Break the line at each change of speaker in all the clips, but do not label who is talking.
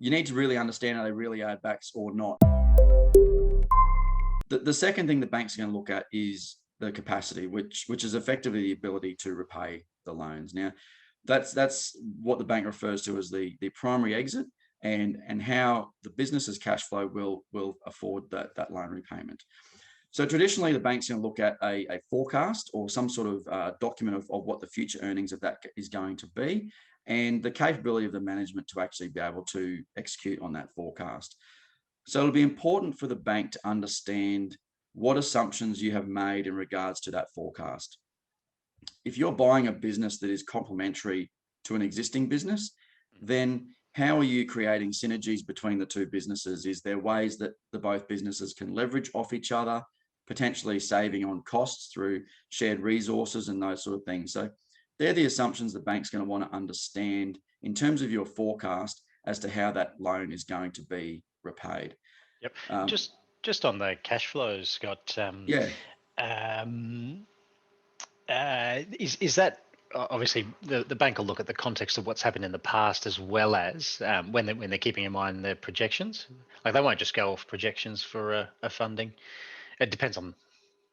you need to really understand are they really add backs or not. The second thing the bank's going to look at is the capacity, which is effectively the ability to repay the loans. Now, that's what the bank refers to as the primary exit, and how the business's cash flow will afford that loan repayment. So traditionally, the bank's going to look at a forecast or some sort of document of what the future earnings of that is going to be, and the capability of the management to actually be able to execute on that forecast. So it'll be important for the bank to understand what assumptions you have made in regards to that forecast. If you're buying a business that is complementary to an existing business, then how are you creating synergies between the two businesses? Is there ways that the both businesses can leverage off each other, potentially saving on costs through shared resources and those sort of things? So they're the assumptions the bank's going to want to understand in terms of your forecast as to how that loan is going to be repaid.
Yep. Just on the cash flows, Scott.
Yeah.
Is that obviously the bank will look at the context of what's happened in the past as well as when they're keeping in mind their projections. Like they won't just go off projections for a funding. It depends on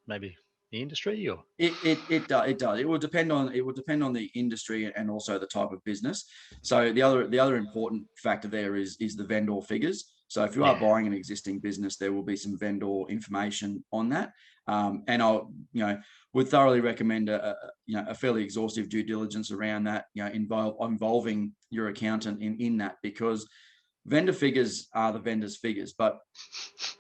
maybe the industry or
It does. It will depend on the industry and also the type of business. So the other important factor there is the vendor figures. So if you are buying an existing business, there will be some vendor information on that. And I'll would thoroughly recommend a fairly exhaustive due diligence around that. Involving your accountant in that, because vendor figures are the vendor's figures, but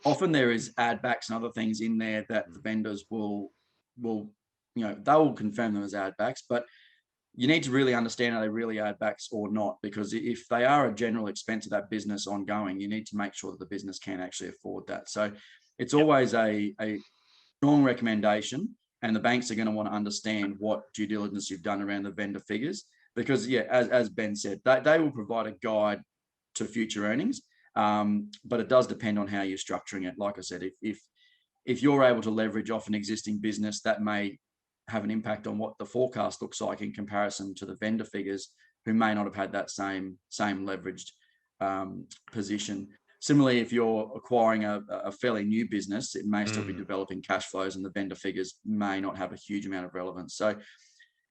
often there is add backs and other things in there that the vendors will they will confirm them as add backs, but you need to really understand are they really add backs or not, because if they are a general expense of that business ongoing, you need to make sure that the business can actually afford that. So it's always a strong recommendation, and the banks are going to want to understand what due diligence you've done around the vendor figures, because as Ben said, they will provide a guide to future earnings, but it does depend on how you're structuring it. Like I said, if you're able to leverage off an existing business, that may have an impact on what the forecast looks like in comparison to the vendor figures, who may not have had that same leveraged position. Similarly, if you're acquiring a fairly new business, it may still be developing cash flows, and the vendor figures may not have a huge amount of relevance. So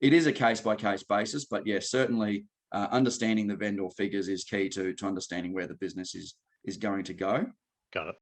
it is a case-by-case basis, but certainly understanding the vendor figures is key to understanding where the business is going to go.
Got it.